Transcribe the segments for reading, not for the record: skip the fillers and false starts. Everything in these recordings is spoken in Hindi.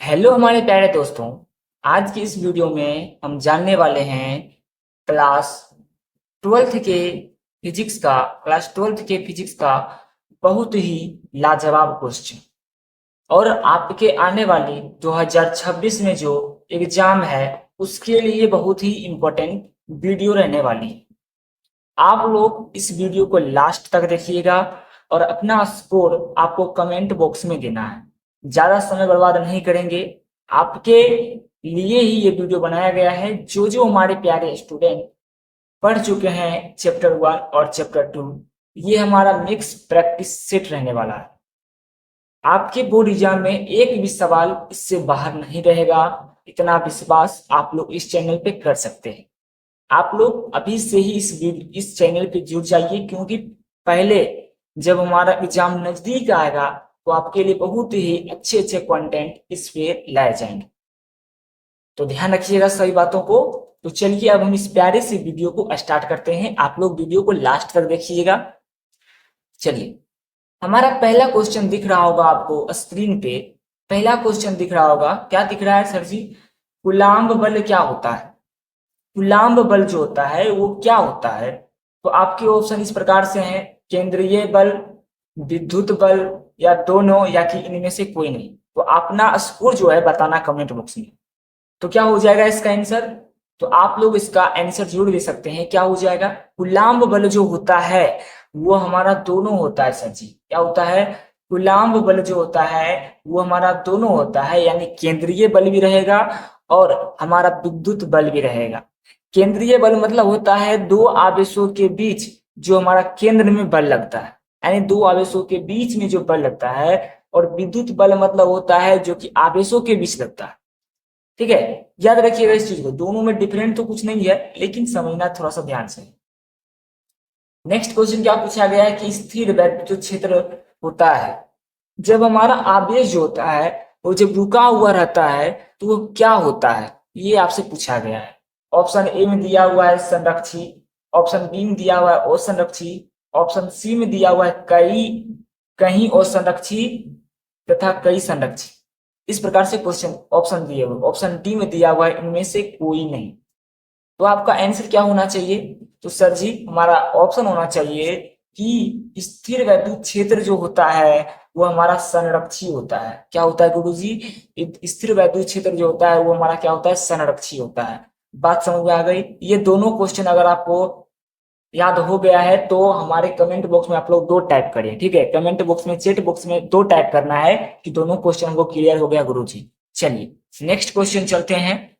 हेलो हमारे प्यारे दोस्तों। आज की इस वीडियो में हम जानने वाले हैं क्लास ट्वेल्थ के क्लास ट्वेल्थ के फिजिक्स का बहुत ही लाजवाब क्वेश्चन। और आपके आने वाली 2026 में जो एग्जाम है उसके लिए बहुत ही इम्पोर्टेंट वीडियो रहने वाली है। आप लोग इस वीडियो को लास्ट तक देखिएगा और अपना स्कोर आपको कमेंट बॉक्स में देना है। ज्यादा समय बर्बाद नहीं करेंगे, आपके लिए ही ये वीडियो बनाया गया है। जो जो हमारे प्यारे स्टूडेंट पढ़ चुके हैं चैप्टर 1 और चैप्टर 2, ये हमारा मिक्स प्रैक्टिस सेट रहने वाला है। आपके बोर्ड एग्जाम में एक भी सवाल इससे बाहर नहीं रहेगा, इतना विश्वास आप लोग इस चैनल पे कर सकते हैं। आप लोग अभी से ही इस चैनल पे जुड़ जाइए, क्योंकि पहले जब हमारा एग्जाम नजदीक आएगा तो आपके लिए बहुत ही अच्छे अच्छे कंटेंट इस पे लाए जाएंगे। तो ध्यान रखिएगा सभी बातों को। तो चलिए अब हम इस प्यारे से वीडियो को स्टार्ट करते हैं। आप लोग वीडियो को लास्ट तक देखिएगा। चलिए, हमारा पहला क्वेश्चन दिख रहा होगा आपको स्क्रीन पे। पहला क्वेश्चन दिख रहा होगा, क्या दिख रहा है सर जी? कूलाम्ब बल क्या होता है? कूलाम्ब बल जो होता है वो क्या होता है? तो आपके ऑप्शन इस प्रकार से हैं: केंद्रीय बल, विद्युत बल, या दोनों, या कि इनमें से कोई नहीं। तो अपना स्कोर जो है बताना कमेंट बॉक्स में। तो क्या हो जाएगा इसका आंसर? तो आप लोग इसका आंसर जरूर दे सकते हैं। क्या हो जाएगा? कूलाम्ब बल जो होता है वो हमारा दोनों होता है सर जी। क्या होता है? कूलाम्ब बल जो होता है वो हमारा दोनों होता है, यानी केंद्रीय बल भी रहेगा और हमारा विद्युत बल भी रहेगा। केंद्रीय बल मतलब होता है दो आवेशों के बीच जो हमारा केंद्र में बल लगता है, यानी दो आवेशों के बीच में जो बल लगता है। और विद्युत बल मतलब होता है जो कि आवेशों के बीच लगता है। ठीक है, याद रखिएगा इस चीज को। दोनों में डिफरेंट तो कुछ नहीं है, लेकिन समझना थोड़ा सा ध्यान से। नेक्स्ट क्वेश्चन क्या पूछा गया है कि स्थिर वैद्युत क्षेत्र होता है जब हमारा आवेश जो होता है वो जब रुका हुआ रहता है तो वो क्या होता है, ये आपसे पूछा गया है। ऑप्शन ए में दिया हुआ है संरक्षी, ऑप्शन बी में दिया हुआ है असंरक्षी, ऑप्शन सी में दिया हुआ है कई कहीं असंरक्षी तथा कई संरक्षी। इस प्रकार से क्वेश्चन ऑप्शन दिए हुए। ऑप्शन डी में दिया हुआ है इनमें से कोई नहीं। तो आपका आंसर क्या होना चाहिए? तो सर जी हमारा ऑप्शन होना चाहिए कि स्थिर वैद्युत क्षेत्र जो होता है वो हमारा संरक्षी होता है। क्या होता है गुरुजी? स्थिर वैद्युत क्षेत्र जो होता है वो हमारा क्या होता है? संरक्षी होता है। बात समझ में आ गई? ये दोनों क्वेश्चन अगर आपको याद हो गया है तो हमारे कमेंट बॉक्स में आप लोग दो टाइप करिए। ठीक है, कमेंट बॉक्स में, चैट बॉक्स में दो टाइप करना है कि दोनों क्वेश्चन हमको क्लियर हो गया गुरुजी। चलिए नेक्स्ट क्वेश्चन चलते हैं।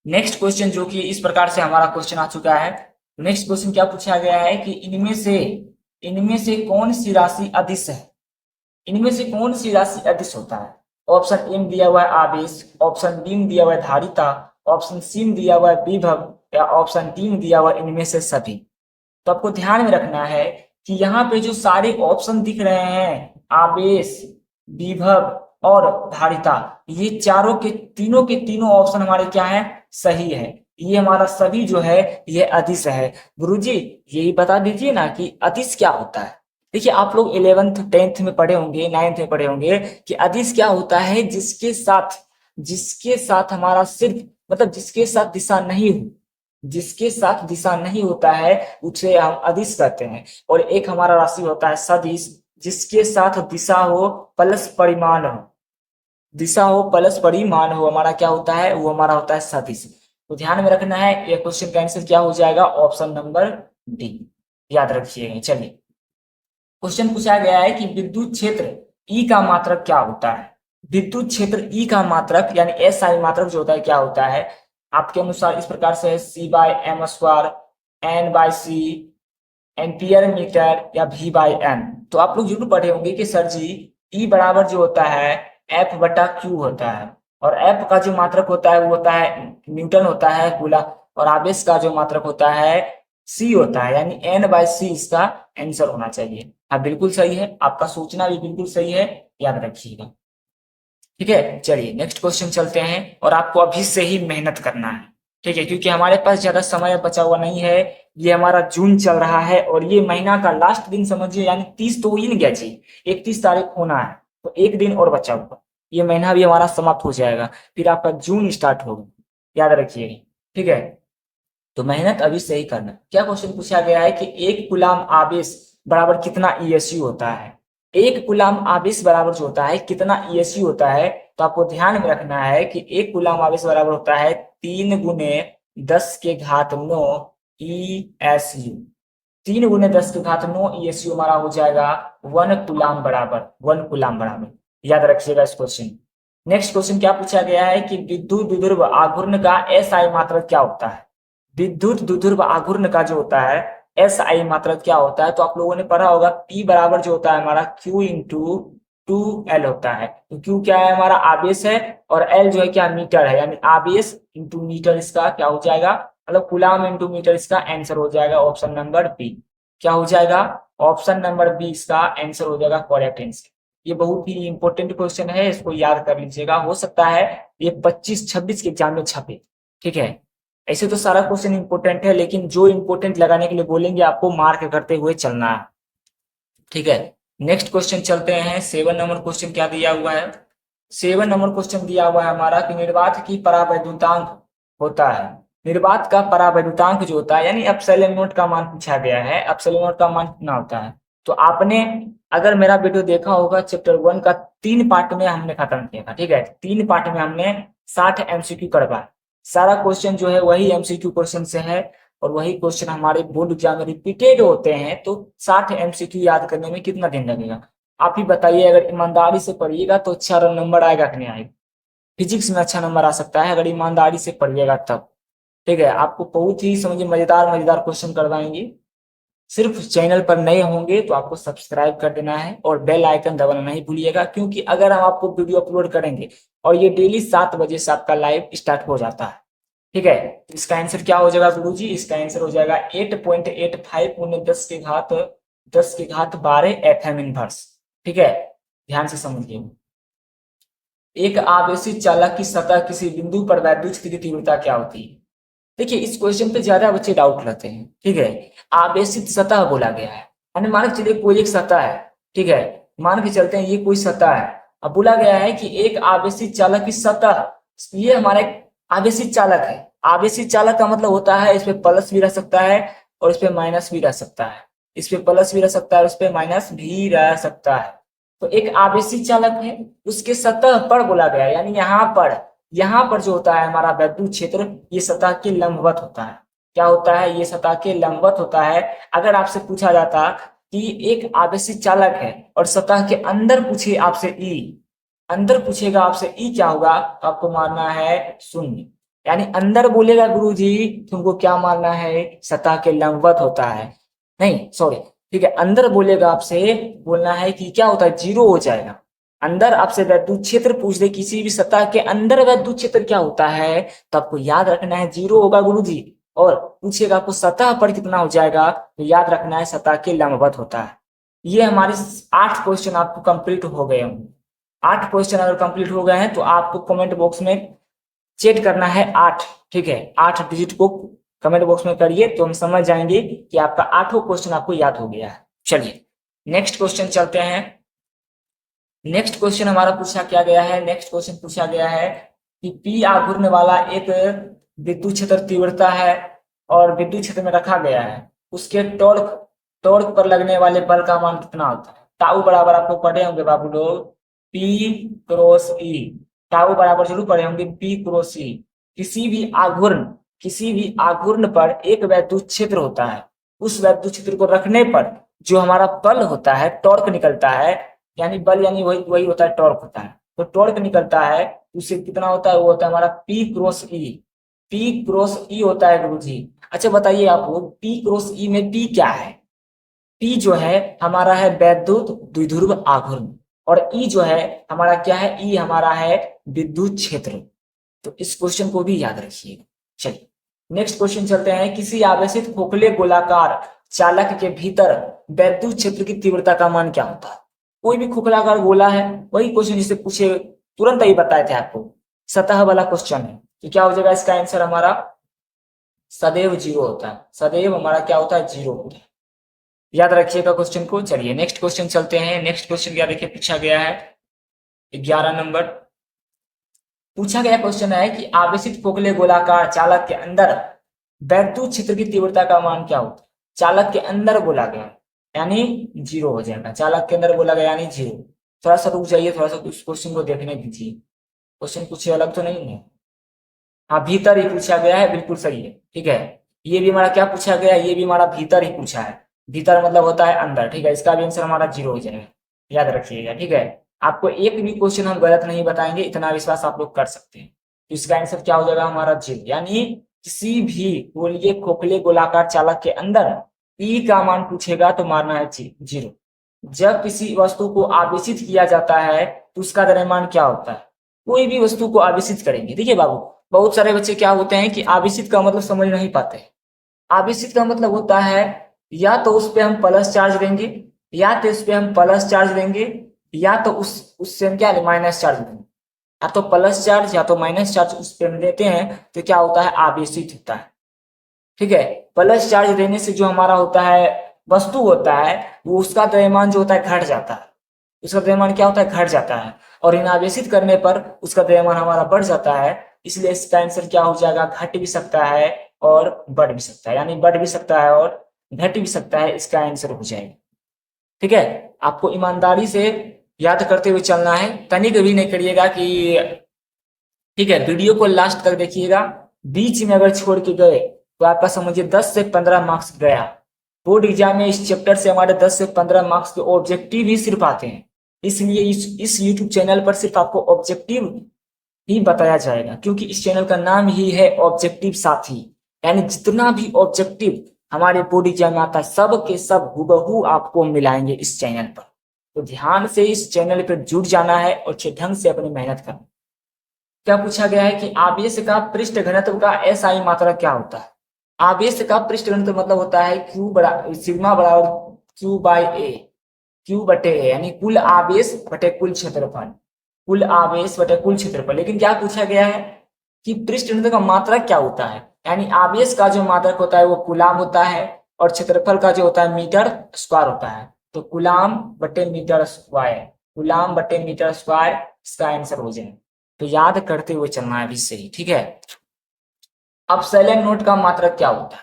नेक्स्ट क्वेश्चन जो कि इस प्रकार से हमारा क्वेश्चन आ चुका है। नेक्स्ट क्वेश्चन क्या पूछा गया है कि इनमें से कौन सी राशि अदिश है? इनमें से कौन सी राशि अदिश होता है? ऑप्शन ए में दिया हुआ है आवेश, ऑप्शन बी में दिया हुआ है धारिता, ऑप्शन सी में दिया हुआ है विभव, या ऑप्शन डी में दिया हुआ है इनमें से सभी। तो आपको ध्यान में रखना है कि यहाँ पे जो सारे ऑप्शन दिख रहे हैं, आवेश, विभव और धारिता, ये चारों के तीनों ऑप्शन हमारे क्या है? सही है। ये हमारा सभी जो है ये अदिश है। गुरुजी यही बता दीजिए ना कि अदिश क्या होता है। देखिए आप लोग 11th 10th में पढ़े होंगे, 9th में पढ़े होंगे कि अदिश क्या होता है? जिसके साथ हमारा सिर्फ मतलब जिसके साथ दिशा नहीं हो, जिसके साथ दिशा नहीं होता है उसे हम अदिश कहते हैं। और एक हमारा राशि होता है सदिश, जिसके साथ दिशा हो प्लस परिमाण हो, दिशा हो प्लस परिमाण हो, हमारा क्या होता है? वो हमारा होता है सदिश। तो ध्यान में रखना है, ये क्वेश्चन का आंसर क्या हो जाएगा? ऑप्शन नंबर डी, याद रखिएगा। चलिए, क्वेश्चन पूछा गया है कि विद्युत क्षेत्र ई का मात्रक क्या होता है? विद्युत क्षेत्र ई का मात्रक यानी एस आई मात्रक जो होता है क्या होता है? आपके अनुसार इस प्रकार से है: C by M square, N by C, ampere metre, या वी बाय एन। तो आप लोग जरूर पढ़े होंगे कि सर जी ई बराबर जो होता है एफ बटा क्यू होता है, और एफ का जो मात्रक होता है वो होता है न्यूटन होता है कूलम, और आवेश का जो मात्रक होता है सी होता है, यानी एन बाय सी इसका आंसर होना चाहिए। हाँ बिल्कुल सही है, आपका सोचना भी बिल्कुल सही है, याद रखिएगा। ठीक है, चलिए नेक्स्ट क्वेश्चन चलते हैं। और आपको अभी से ही मेहनत करना है, ठीक है, क्योंकि हमारे पास ज्यादा समय बचा हुआ नहीं है। ये हमारा जून चल रहा है और ये महीना का लास्ट दिन समझिए, यानी 30 तो हो ही नहीं गया जी, 31 तारीख होना है, तो एक दिन और बचा हुआ। ये महीना भी हमारा समाप्त हो जाएगा, फिर आपका जून स्टार्ट होगा, याद रखिएगा। ठीक है, तो मेहनत अभी से ही करना। क्या क्वेश्चन पूछा गया है कि एक कूलाम आवेश बराबर कितना ईएसयू होता है। एक कूलाम आवेश बराबर जो होता है कितना ईएसयू होता है, तो आपको ध्यान में रखना है कि एक कूलाम आवेश बराबर होता है 3 × 10⁻⁹ ईएसयू। 3 × 10⁻⁹ ईएसयू हमारा हो जाएगा 1 कूलाम बराबर, 1 कूलाम बराबर। याद रखिएगा इस क्वेश्चन। नेक्स्ट क्वेश्चन क्या पूछा गया है कि विद्युत द्विध्रुव आघूर्ण का एसआई मात्रक क्या होता है। विद्युत द्विध्रुव आघूर्ण का जो होता है एसआई मात्रक क्या होता है, तो आप लोगों ने पढ़ा होगा P बराबर जो होता है हमारा Q इंटू 2L होता है। तो Q क्या है हमारा आवेश है, और L जो है क्या मीटर है, यानी आवेश इंटू मीटर इसका क्या हो जाएगा, मतलब कूलाम इंटू मीटर इसका आंसर हो जाएगा ऑप्शन नंबर बी। क्या हो जाएगा, ऑप्शन नंबर बी इसका आंसर हो जाएगा करेक्ट आंसर। ये बहुत ही इंपॉर्टेंट क्वेश्चन है, इसको याद कर लीजिएगा, हो सकता है ये 25-26 के एग्जाम में छपे। ठीक है, ऐसे तो सारा क्वेश्चन इंपॉर्टेंट है, लेकिन जो इंपॉर्टेंट लगाने के लिए बोलेंगे आपको मार्क करते हुए चलना है। ठीक है, नेक्स्ट क्वेश्चन चलते हैं। 7 नंबर क्वेश्चन क्या दिया हुआ है। 7 नंबर क्वेश्चन दिया हुआ है हमारा कि निर्वात की परावैद्युतांक होता है। निर्वात का परावैद्युतांक जो होता है, यानी एप्सिलॉन नॉट का मान पूछा गया है, एप्सिलॉन नॉट का मान कितना होता है। तो आपने अगर मेरा वीडियो देखा होगा चैप्टर 1 का 3 पार्ट में हमने खत्म किया था। ठीक है, 3 पार्ट में हमने 60 एमसीक्यू करवाया। सारा क्वेश्चन जो है वही एमसीक्यू क्वेश्चन से है, और वही क्वेश्चन हमारे बोर्ड एग्जाम में रिपीटेड होते हैं। तो 60 एमसीक्यू याद करने में कितना दिन लगेगा, आप ही बताइए। अगर ईमानदारी से पढ़िएगा तो अच्छा नंबर आएगा कि नहीं आएगा। फिजिक्स में अच्छा नंबर आ सकता है अगर ईमानदारी से पढ़िएगा तब। ठीक है, आपको बहुत ही समझिए मजेदार मजेदार क्वेश्चन करवाएंगे। सिर्फ चैनल पर नए होंगे तो आपको सब्सक्राइब कर देना है और बेल आइकन दबाना नहीं भूलिएगा, क्योंकि अगर हम आपको वीडियो अपलोड करेंगे, और ये डेली 7 बजे से आपका लाइव स्टार्ट हो जाता है। ठीक है, तो इसका आंसर क्या हो जाएगा गुरु जी, इसका आंसर हो जाएगा 8.85 × 10⁻12 FM इनवर्स। ठीक है, ध्यान से समझिए। एक आवेशित चालक की सतह किसी बिंदु पर वैद्युत की तीव्रता क्या होती है। देखिए, इस क्वेश्चन पे ज्यादा बच्चे डाउट लेते हैं। ठीक है, आवेशित सतह बोला गया है, यानी मान के चलिए कोई एक सतह है। ठीक है, मान के चलते हैं ये कोई सतह है। अब बोला गया है कि एक आवेशित चालक की सतह, ये हमारा एक आवेशित चालक है। आवेशित चालक का मतलब होता है इस पे प्लस भी रह सकता है और इस पे माइनस भी रह सकता है, इस पे प्लस भी रह सकता है और इस पे माइनस भी रह सकता है। तो एक आवेशित चालक है, उसके सतह पर बोला गया है, यानी यहाँ पर जो होता है हमारा वैद्युत क्षेत्र, ये सतह के लंबवत होता है। क्या होता है, ये सतह के लंबवत होता है। अगर आपसे पूछा जाता कि एक आवेशित चालक है और सतह के अंदर पूछे आपसे ई, अंदर पूछेगा आपसे ई क्या होगा, तो आपको मानना है शून्य। यानी अंदर बोलेगा गुरुजी तुमको क्या मानना है, सतह के लंबवत होता है, नहीं सॉरी। ठीक है, अंदर बोलेगा आपसे, बोलना है कि क्या होता है, 0 हो जाएगा। अंदर आपसे वैद्युत क्षेत्र पूछ दे किसी भी सतह के अंदर वैद्युत क्षेत्र क्या होता है, तो आपको याद रखना है 0 होगा गुरुजी। और पूछेगा आपको सतह पर कितना हो जाएगा, तो याद रखना है सतह के लंबवत होता है। ये हमारे 8 क्वेश्चन आपको कंप्लीट हो गए होंगे। 8 क्वेश्चन अगर कंप्लीट हो गए हैं तो आपको कमेंट बॉक्स में चेक करना है 8। ठीक है, 8 डिजिट को कमेंट बॉक्स में करिए, तो हम समझ जाएंगे कि आपका 8वां क्वेश्चन आपको याद हो गया है। चलिए नेक्स्ट क्वेश्चन चलते हैं। नेक्स्ट क्वेश्चन हमारा पूछा क्या गया है, नेक्स्ट क्वेश्चन पूछा गया है कि पी आघूर्ण वाला एक विद्युत क्षेत्र तीव्रता है और विद्युत क्षेत्र में रखा गया है, उसके टॉर्क टॉर्क पर लगने वाले बल का मान कितना होता है। टाउ बराबर आपको पढ़े होंगे बाबू लोग, पी क्रॉस ई। टाउ बराबर जरूर पढ़े होंगे, पी क्रॉस ई। किसी भी आघूर्ण पर एक वैद्युत क्षेत्र होता है, उस वैद्युत क्षेत्र को रखने पर जो हमारा बल होता है, टॉर्क निकलता है, यानी बल यानी वही वही होता है, टॉर्क होता है। तो टॉर्क निकलता है, उससे कितना होता है, वो होता है हमारा पी क्रॉस ई। पी क्रॉस ई होता है गुरु जी। अच्छा बताइए आपको, पी क्रॉस ई में पी क्या है। पी जो है हमारा है वैद्युत द्विध्रुव आघूर्ण, और ई जो है हमारा क्या है, ई हमारा है विद्युत क्षेत्र। तो इस क्वेश्चन को भी याद रखिएगा। चलिए नेक्स्ट क्वेश्चन चलते हैं। किसी आवेशित खोखले गोलाकार चालक के भीतर वैद्युत क्षेत्र की तीव्रता का मान क्या होता है। कोई भी खोखलाकार गोला है, वही क्वेश्चन जिसे पूछे तुरंत ही बताए थे आपको, सतह वाला क्वेश्चन है। तो क्या हो जाएगा इसका आंसर हमारा सदैव 0 होता है, सदैव हमारा क्या होता है, 0 होता है। याद रखिएगा क्वेश्चन को। चलिए नेक्स्ट क्वेश्चन चलते हैं। नेक्स्ट क्वेश्चन क्या देखिए पूछा गया है 11 नंबर पूछा गया क्वेश्चन है कि आवेशित खोखले गोलाकार चालक के अंदर वैद्युत क्षेत्र की तीव्रता का मान क्या होता है। चालक के अंदर बोला गया यानी 0 हो जाएगा। चालक के अंदर बोला गया यानी 0। थोड़ा सा रुक जाइए, थोड़ा सा उस क्वेश्चन को देखने दीजिए। क्वेश्चन कुछ अलग तो नहीं है। हाँ, भीतर ही पूछा गया है, बिल्कुल सही है। ठीक है, ये भी हमारा क्या पूछा गया है, ये भी हमारा भीतर ही पूछा है। भीतर मतलब होता है अंदर। ठीक है, इसका भी आंसर हमारा 0 हो जाएगा, याद रखिएगा। ठीक है, आपको एक भी क्वेश्चन हम गलत नहीं बताएंगे, इतना विश्वास आप लोग कर सकते हैं। तो इसका आंसर क्या हो जाएगा हमारा 0। यानी किसी भी गोलीय खोखले गोलाकार चालक के अंदर ई का मान पूछेगा तो मारना है 0। जब किसी वस्तु को आवेशित किया जाता है तो उसका द्रव्यमान क्या होता है। कोई भी वस्तु को आवेशित करेंगे, देखिए बाबू, बहुत सारे बच्चे क्या होते हैं कि आवेशित का मतलब समझ नहीं पाते। आवेशित का मतलब होता है या तो उस पे हम प्लस चार्ज देंगे, या तो उस पे हम प्लस चार्ज देंगे, या तो उससे हम क्या माइनस चार्ज देंगे। या तो प्लस चार्ज या तो माइनस चार्ज उस पे हम देते हैं तो क्या होता है, आवेशित होता है। ठीक है, प्लस चार्ज देने से जो हमारा होता है वस्तु होता है वो उसका द्रव्यमान जो होता है घट जाता है। उसका द्रव्यमान क्या होता है, घट जाता है। और इनावेशित करने पर उसका द्रव्यमान हमारा बढ़ जाता है। इसलिए इसका आंसर क्या हो जाएगा, घट भी सकता है और बढ़ भी सकता है। यानी बढ़ भी सकता है और घट भी सकता है, इसका आंसर हो जाएगा। ठीक है, आपको ईमानदारी से याद करते हुए चलना है, तनिक भी नहीं करिएगा कि। ठीक है, वीडियो को लास्ट तक देखिएगा। बीच में अगर छोड़ के गए तो आपका समझिए 10 से 15 मार्क्स गया। बोर्ड एग्जाम में इस चैप्टर से हमारे 10 से 15 मार्क्स के ऑब्जेक्टिव ही सिर्फ आते हैं। इसलिए इस यूट्यूब चैनल पर सिर्फ आपको ऑब्जेक्टिव ही बताया जाएगा, क्योंकि इस चैनल का नाम ही है ऑब्जेक्टिव साथी। यानी जितना भी ऑब्जेक्टिव हमारे बोर्ड एग्जाम में आता है सब के सब हुबहू आपको मिलाएंगे इस चैनल पर। तो ध्यान से इस चैनल पर जुड़ जाना है और अच्छे ढंग से अपनी मेहनत करना। क्या पूछा गया है कि आवेश का पृष्ठ घनत्व का एसआई मात्रा क्या होता है। आवेश का पृष्ठ घनत्व मतलब होता है क्यू बड़ा सिग्मा बराबर क्यू बाई ए, क्यू बटे ए, यानी कुल आवेश बटे कुल क्षेत्रफल। कुल आवेश बटे कुल क्षेत्रफल। लेकिन क्या पूछा गया है कि पृष्ठ घनत्व का मात्रक क्या होता है। यानी आवेश का जो मात्रक होता है वो कूलाम होता है और क्षेत्रफल का जो होता है मीटर स्क्वायर होता है। तो कूलाम बटे मीटर स्क्वायर, कूलाम बटे मीटर स्क्वायर इसका आंसर हो जाए। तो याद करते हुए चलना है अभी से ही। ठीक है, अब साइलेंट नोट का मात्रक क्या होता है।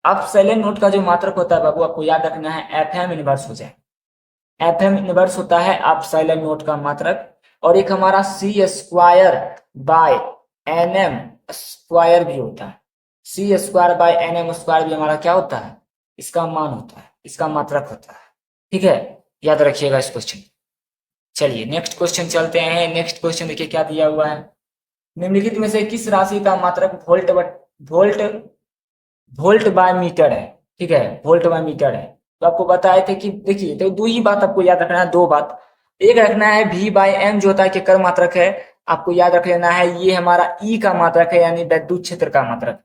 अब साइलेंट नोट का जो मात्रक होता है बाबू आपको याद रखना है, एफएम इनवर्स हो जाए। एफएम इनवर्स होता है अब साइलेंट नोट का मात्रक। और एक हमारा सी स्क्वायर बाय एनएम स्क्वायर भी होता है। सी स्क्वायर बाय एनएम स्क्वायर भी हमारा क्या होता है, इसका मान होता है, इसका मात्रक होता है। ठीक है, याद रखिएगा इस क्वेश्चन। चलिए नेक्स्ट क्वेश्चन चलते हैं। नेक्स्ट क्वेश्चन देखिए क्या दिया हुआ है। निम्नलिखित में से किस राशि का मात्रक वोल्ट वोल्ट बाय मीटर है। ठीक है, वोल्ट बाय मीटर है। तो आपको बताए थे कि देखिए, तो दो ही बात आपको याद रखना है, दो बात। एक रखना है V बाय एम जो होता है केकर मात्रक है, आपको याद रख लेना है ये हमारा ई का मात्रक है, यानी विद्युत क्षेत्र का मात्रक।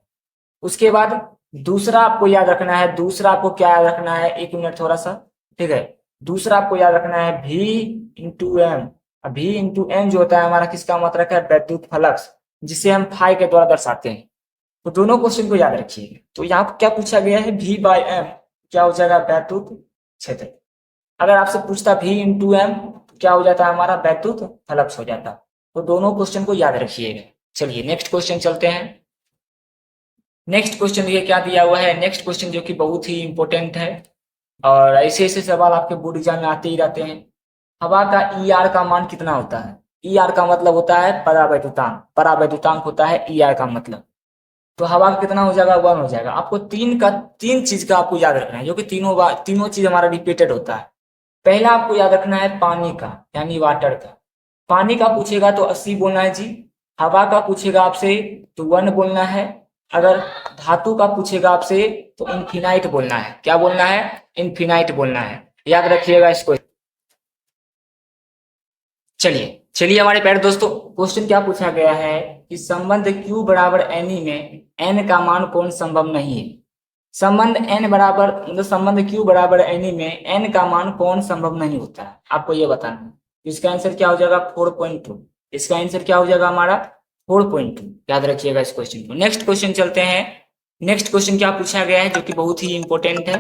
उसके बाद दूसरा आपको याद रखना है, दूसरा आपको क्या याद रखना है, एक मिनट थोड़ा सा। ठीक है, दूसरा आपको याद रखना है V into M. V into M जो होता है हमारा किसका मात्रक है, विद्युत फ्लक्स, जिसे हम फाई के द्वारा दर्शाते हैं। तो दोनों क्वेश्चन को याद रखिए। तो यहाँ पर क्या पूछा गया है, V बाय एम क्या हो जाएगा, वैद्युत क्षेत्र। अगर आपसे पूछता V इंटू एम क्या हो जाता है, हमारा वैद्युत फ्लक्स हो जाता। तो दोनों क्वेश्चन को याद रखिएगा। चलिए नेक्स्ट क्वेश्चन चलते हैं। नेक्स्ट क्वेश्चन ये क्या दिया हुआ है। नेक्स्ट क्वेश्चन जो कि बहुत ही इंपॉर्टेंट है और ऐसे ऐसे सवाल आपके बोर्ड एग्जाम में आते ही रहते हैं। हवा का ER का मान कितना होता है। ER का मतलब होता है परावैद्युतांक, परावैद्युतांक होता है ER का मतलब। तो हवा का कितना हो जाएगा, 1 हो जाएगा। आपको तीन चीज का आपको याद रखना है, जो कि तीनों चीज हमारा रिपीटेड होता है। पहला आपको याद रखना है पानी का, यानी वाटर का। पानी का पूछेगा तो 80 बोलना है जी। हवा का पूछेगा आपसे तो 1 बोलना है। अगर धातु का पूछेगा आपसे तो इन्फिनाइट बोलना है। क्या बोलना है, इन्फिनाइट बोलना है। याद रखिएगा इसको। चलिए चलिए हमारे प्यारे दोस्तों, क्वेश्चन क्या पूछा गया है कि संबंध Q बराबर N में n का मान कौन संभव नहीं है। संबंध n बराबर मतलब संबंध Q बराबर N में n का मान कौन संभव नहीं होता है, आपको ये बताना है। इसका आंसर क्या हो जाएगा, 4.2। इसका आंसर क्या हो जाएगा हमारा 4.2। याद रखिएगा इस क्वेश्चन को। नेक्स्ट क्वेश्चन चलते हैं। नेक्स्ट क्वेश्चन क्या पूछा गया है जो कि बहुत ही इंपॉर्टेंट है।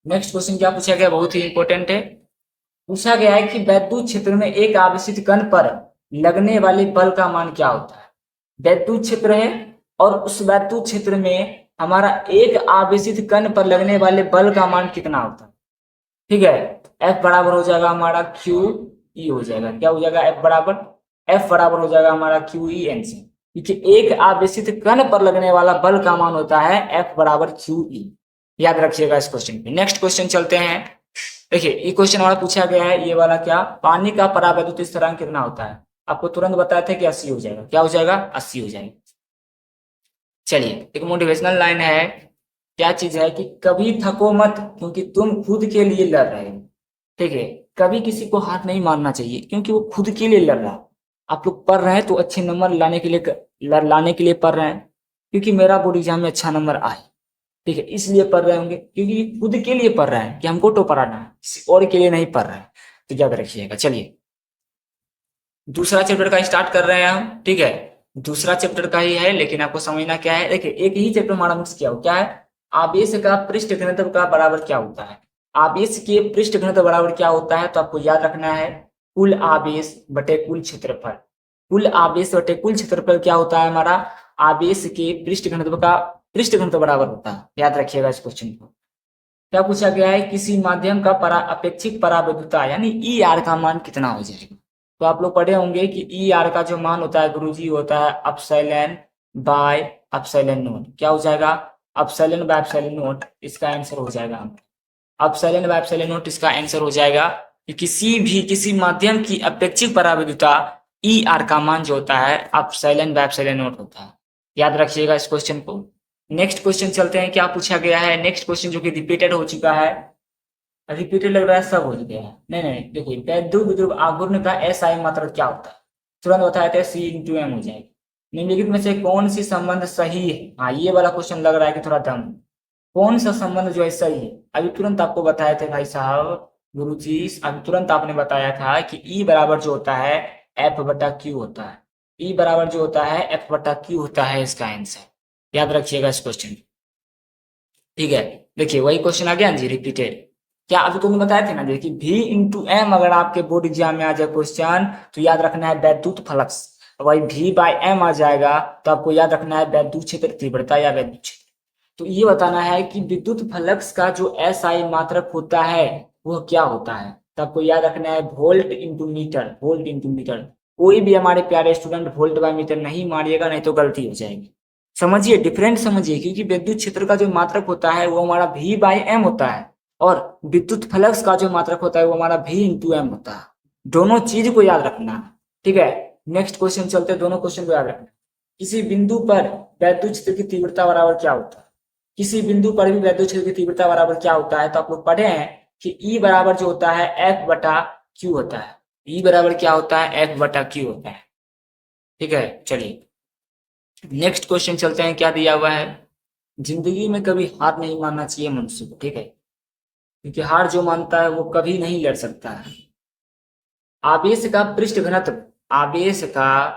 नेक्स्ट क्वेश्चन क्या पूछा गया, बहुत ही इंपॉर्टेंट है। पूछा गया है कि वैद्युत क्षेत्र में एक आवेशित कण पर लगने वाले बल का मान क्या होता है। वैद्युत क्षेत्र है और उस वैद्युत क्षेत्र में हमारा एक आवेशित कण पर लगने वाले बल का मान कितना होता है। ठीक है, F बराबर हो जाएगा हमारा क्यू ई हो जाएगा, क्या हो जाएगा F बराबर हो जाएगा हमारा क्यू ई एन से, क्योंकि एक आवेशित कण पर लगने वाला बल का मान होता है F बराबर क्यू ई। याद रखिएगा इस क्वेश्चन पे। नेक्स्ट क्वेश्चन चलते हैं। देखिए ये क्वेश्चन हमारा पूछा गया है, ये वाला क्या, पानी का परावैद्युत स्थिरांक कितना होता है। आपको तुरंत बताया था कि 80 हो जाएगा, क्या हो जाएगा 80 हो जाएगा। चलिए एक मोटिवेशनल लाइन है, क्या चीज है कि कभी थको मत क्योंकि तुम खुद के लिए लड़ रहे हो। ठीक है, कभी किसी को हार नहीं मानना चाहिए क्योंकि वो खुद के लिए लड़ रहा है। आप लोग पढ़ रहे हैं तो अच्छे नंबर लाने के लिए पढ़ रहे हैं, क्योंकि मेरा बोर्ड एग्जाम में अच्छा नंबर आए। ठीक है, इसलिए पढ़ रहे होंगे क्योंकि खुद के लिए पढ़ रहे हैं कि हमको तो पढ़ाना है, किसी और के लिए नहीं पढ़ रहे हैं। तो याद रखिएगा। चलिए दूसरा चैप्टर का स्टार्ट कर रहे हैं हम। ठीक है, दूसरा चैप्टर का ही है लेकिन आपको समझना क्या है। देखिए एक ही चैप्टर हमारा मिक्स किया हो, क्या है, आवेश का पृष्ठ घनत्व का बराबर क्या होता है। आवेश के पृष्ठ घनत्व बराबर क्या होता है, तो आपको याद रखना है कुल आवेश बटे कुल क्षेत्रफल। कुल आवेश बटे कुल क्षेत्रफल क्या होता है हमारा, आवेश के पृष्ठ घनत्व का पृष्ठ घनत्व बराबर होता है। याद रखिएगा इस क्वेश्चन को। क्या पूछा गया है, किसी माध्यम का अपेक्षित परावैद्युता यानी ई आर का मान कितना हो जाएगा। तो आप लोग पढ़े होंगे कि ई आर का जो मान होता है गुरुजी होता है अपसाइलन बाय अपसाइलन नोट। क्या हो जाएगा, अपसाइलन बाय अपसाइलन नोट इसका आंसर हो जाएगा। अपसाइलन बाय अपसाइलन नोट इसका आंसर हो जाएगा कि किसी माध्यम की अपेक्षित परावैद्युता ई आर का मान जो होता है अपसाइलन बाय अपसाइलन नोट होता है। याद रखिएगा इस क्वेश्चन को। नेक्स्ट क्वेश्चन चलते हैं, क्या पूछा गया है। नेक्स्ट क्वेश्चन जो कि रिपीटेड हो चुका है, रिपीटेड लग रहा है, सब हो गया है। नहीं नहीं, देखिए वैद्युत विद्युत आघूर्ण का एसआई मात्रक क्या होता है, तुरंत बताया था सी इंटू एम हो जाएगी। निम्नलिखित में से कौन सी संबंध सही है। हाँ ये वाला क्वेश्चन लग रहा है कि थोड़ा दम, कौन सा संबंध जो है सही है। अभी तुरंत आपको बताए थे भाई साहब गुरुजी, अभी तुरंत आपने बताया था कि ई बराबर जो होता है एफ बटा क्यू होता है। ई बराबर जो होता है एफ बटा क्यू होता है इसका आंसर। याद रखिएगा इस क्वेश्चन। ठीक है, देखिए वही क्वेश्चन आ गया जी रिपीटेड। क्या अभी तुमने बताया थे ना, देखिए भी इंटू एम अगर आपके बोर्ड एग्जाम में आ जाए क्वेश्चन तो याद रखना है वैद्युत फ्लक्स। वही भी बाय एम आ जाएगा तो आपको याद रखना है वैद्युत क्षेत्र तीव्रता या वैद्युत क्षेत्र। तो ये बताना है कि विद्युत फ्लक्स का जो एस आई मात्रक होता है वह क्या होता है। तो आपको याद रखना है volt into metre, volt into metre. कोई भी हमारे प्यारे स्टूडेंट वोल्ट बाय मीटर नहीं मारिएगा, नहीं तो गलती हो जाएगी। समझिए डिफरेंट समझिए, क्योंकि विद्युत क्षेत्र का जो मात्रक होता है वो हमारा v बाई एम होता है और विद्युत फ्लक्स का जो मात्रक होता है वो हमारा v इंटू एम होता है। दोनों चीज को याद रखना है। ठीक है, नेक्स्ट क्वेश्चन चलते हैं, दोनों क्वेश्चन को याद रखना। किसी बिंदु पर वैद्युत क्षेत्र की तीव्रता बराबर क्या होता है। किसी बिंदु पर भी वैद्युत क्षेत्र की तीव्रता बराबर क्या होता है, तो आप लोग पढ़े हैं कि E बराबर जो होता है एफ बटा क्यू होता है। E बराबर क्या होता है, एफ बटा क्यू होता है। ठीक है, चलिए नेक्स्ट क्वेश्चन चलते हैं, क्या दिया हुआ है। जिंदगी में कभी हार नहीं मानना चाहिए मनुष्य को। ठीक है, क्योंकि हार जो मानता है वो कभी नहीं लड़ सकता है। आवेश का पृष्ठ घनत्व, आवेश का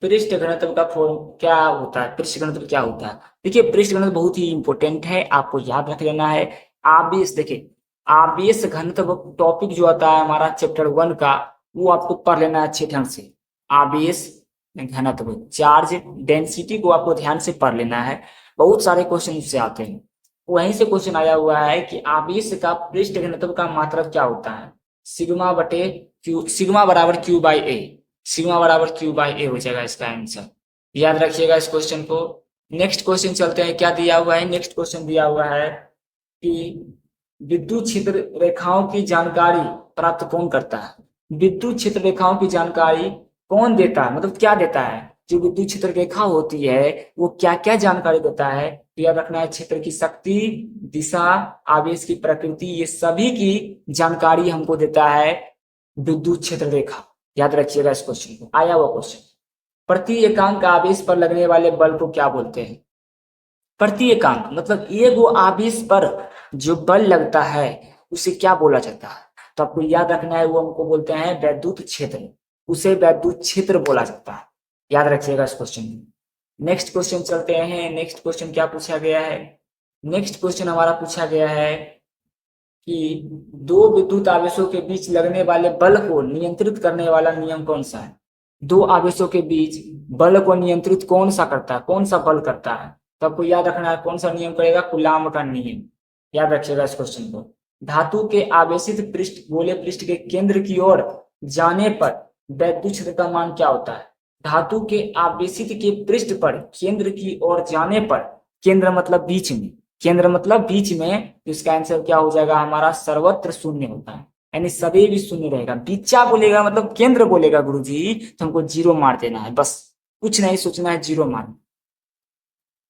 पृष्ठ घनत्व का फॉर्म क्या होता है, पृष्ठ घनत्व क्या होता है। देखिए पृष्ठ घनत्व बहुत ही इंपॉर्टेंट है, आपको याद रख लेना है। आवेश, देखिए आवेश घनत्व टॉपिक जो आता है हमारा चैप्टर 1 का, वो आपको पढ़ लेना है अच्छे ढंग से। आवेश घनत्व, चार्ज डेंसिटी को आपको ध्यान से पढ़ लेना है। बहुत सारे क्वेश्चन इससे आते हैं। वहीं से क्वेश्चन आया हुआ है कि आवेश का पृष्ठ घनत्व का मात्रक क्या होता है। सिग्मा बटे क्यू, सिग्मा बराबर क्यू बाई ए, सिग्मा बराबर क्यू बाई ए हो जाएगा इसका आंसर। याद रखिएगा इस क्वेश्चन को। नेक्स्ट क्वेश्चन चलते हैं, क्या दिया हुआ है। नेक्स्ट क्वेश्चन दिया हुआ है कि विद्युत क्षेत्र रेखाओं की जानकारी प्राप्त कौन करता है। विद्युत क्षेत्र रेखाओं की जानकारी कौन देता है, मतलब क्या देता है। जो विद्युत क्षेत्र रेखा होती है वो क्या क्या जानकारी देता है, तो याद रखना है क्षेत्र की शक्ति, दिशा, आवेश की प्रकृति, ये सभी की जानकारी हमको देता है विद्युत क्षेत्र रेखा। याद रखिएगा इस क्वेश्चन को, आया हुआ क्वेश्चन। प्रति एकांक आवेश पर लगने वाले बल को क्या बोलते हैं। प्रति एकांक मतलब एक वो आवेश पर जो बल लगता है उसे क्या बोला जाता है। तो आपको याद रखना है वो हमको बोलते हैं वैद्युत क्षेत्र, उसे वैद्युत क्षेत्र बोला जाता है। याद रखिएगा इस क्वेश्चन में। नेक्स्ट क्वेश्चन चलते हैं। नेक्स्ट क्वेश्चन क्या पूछा गया है। नेक्स्ट क्वेश्चन हमारा पूछा गया है कि दो विद्युत आवेशों के बीच लगने वाले बल को नियंत्रित करने वाला नियम कौन सा है? दो आवेशों के बीच बल को नियंत्रित कौन सा करता है, कौन सा बल करता है? तो आपको याद रखना है कौन सा नियम करेगा, कूलाम्ब का नियम। याद रखिएगा इस क्वेश्चन को। धातु के आवेशित पृष्ठ गोले पृष्ठ के केंद्र की ओर जाने पर वैद्युत क्षेत्र का मान क्या होता है? धातु के आवेशित के पृष्ठ पर केंद्र की ओर जाने पर, केंद्र मतलब बीच में, केंद्र मतलब बीच में, तो इसका आंसर क्या हो जाएगा हमारा, सर्वत्र शून्य होता है, यानी सभी भी शून्य रहेगा। बीचा बोलेगा मतलब केंद्र बोलेगा गुरुजी, तो हमको जीरो मार देना है, बस कुछ नहीं सोचना है, जीरो मार।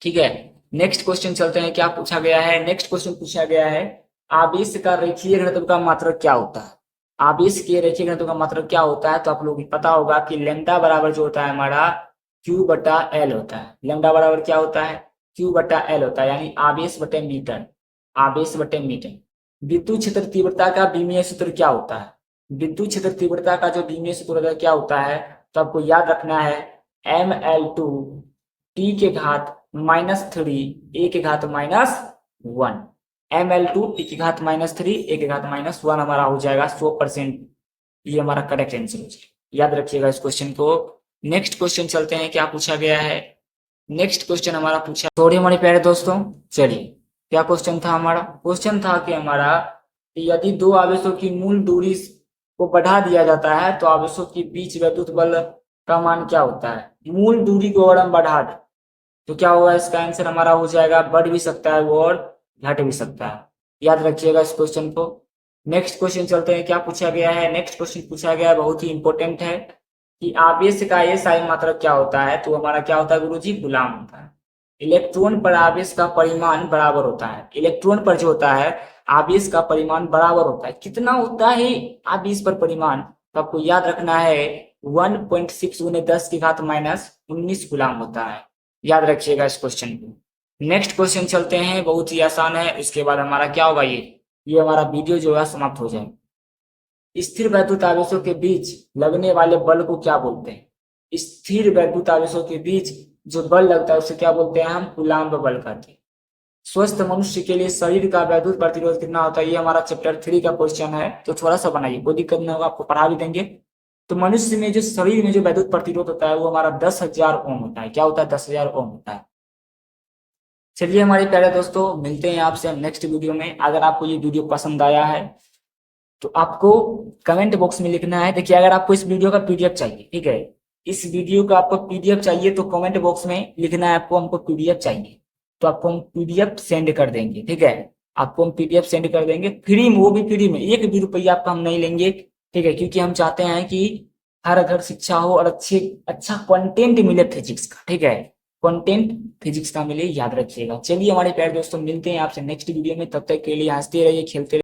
ठीक है, नेक्स्ट क्वेश्चन चलते हैं, क्या पूछा गया है? नेक्स्ट क्वेश्चन पूछा गया है, आवेश का रेखीय घनत्व का मात्रक क्या होता है? आवेश के रेखीय घनत्व का मात्रक क्या होता है? तो आप लोग पता होगा कि लैम्डा बराबर जो होता है हमारा Q बटा एल होता है। लैम्डा बराबर क्या होता है? Q बटा एल होता है, यानी आवेश बटे मीटर, आवेश बटे मीटर। विद्युत क्षेत्र तीव्रता का विमीय सूत्र क्या होता है? विद्युत क्षेत्र तीव्रता का जो विमीय सूत्र क्या होता है? तो आपको याद रखना है ml2 t के घात -3 a के घात -1, ml2 t की घात -3 a के घात -1 हमारा हो जाएगा 100%। ये हमारा करेक्ट आंसर हो जाएगा, याद रखिएगा इस क्वेश्चन को। नेक्स्ट क्वेश्चन चलते हैं, क्या पूछा गया है? नेक्स्ट क्वेश्चन हमारा पूछा, सॉरी हमारे प्यारे दोस्तों, चलिए क्या क्वेश्चन था हमारा? क्वेश्चन था कि हमारा यदि दो आवेशों की मूल दूरी को बढ़ा दिया जाता है तो आवेशों के बीच वैद्युत बल का मान क्या होता है? मूल दूरी को अगर हम बढ़ा दें तो क्या होगा? इसका आंसर हमारा हो जाएगा, बढ़ भी सकता है वो और घट भी सकता है। याद रखिएगा इस क्वेश्चन को। नेक्स्ट क्वेश्चन चलते हैं, क्या पूछा गया है? नेक्स्ट क्वेश्चन पूछा गया है, बहुत ही इंपॉर्टेंट है कि आवेश का SI मात्रक क्या होता है? तो हमारा क्या होता है गुरुजी? कूलाम होता है। इलेक्ट्रॉन पर आवेश का परिमाण बराबर होता है, इलेक्ट्रॉन पर जो होता है आवेश का परिमाण बराबर होता है, कितना होता है आवेश पर परिमाण? तो आपको याद रखना है 1.6 गुने 10 की घात -19 कूलाम होता है। याद रखिएगा इस क्वेश्चन को। नेक्स्ट क्वेश्चन चलते हैं, बहुत ही आसान है, इसके बाद हमारा क्या होगा, ये हमारा वीडियो जो है समाप्त हो जाएगा। स्थिर वैद्युत आवेशों के बीच लगने वाले बल को क्या बोलते हैं? स्थिर वैद्युत आवेशों के बीच जो बल लगता है उसे क्या बोलते हैं? हम कूलाम्ब बल कहते हैं। स्वस्थ मनुष्य के लिए शरीर का वैद्युत प्रतिरोध कितना होता है? ये हमारा चैप्टर 3 का क्वेश्चन है, तो थोड़ा सा बनाइए, कोई दिक्कत नहीं होगा, आपको पढ़ा भी देंगे। तो मनुष्य में जो शरीर में जो वैद्युत प्रतिरोध होता है वो हमारा 10,000 ओम होता है। क्या होता है? 10,000 ओम होता है। चलिए हमारे प्यारे दोस्तों, मिलते हैं आपसे नेक्स्ट वीडियो में। अगर आपको ये वीडियो पसंद आया है तो आपको कमेंट बॉक्स में लिखना है। देखिए अगर आपको इस वीडियो का पीडीएफ चाहिए, ठीक है, इस वीडियो का आपको पीडीएफ चाहिए तो कमेंट बॉक्स में लिखना है आपको हमको पीडीएफ चाहिए, तो आपको हम पीडीएफ सेंड कर देंगे। ठीक है, आपको हम पीडीएफ सेंड कर देंगे फ्री में, वो भी फ्री में, एक भी रुपया आपका हम नहीं लेंगे। ठीक है, क्योंकि हम चाहते हैं कि हर घर शिक्षा हो और अच्छा कंटेंट मिले फिजिक्स का। ठीक है, कंटेंट फिजिक्स का मिले, याद रखिएगा। चलिए हमारे प्यारे दोस्तों, मिलते हैं आपसे नेक्स्ट वीडियो में, तब तक के लिए हंसते रहिए, खेलते रहिए।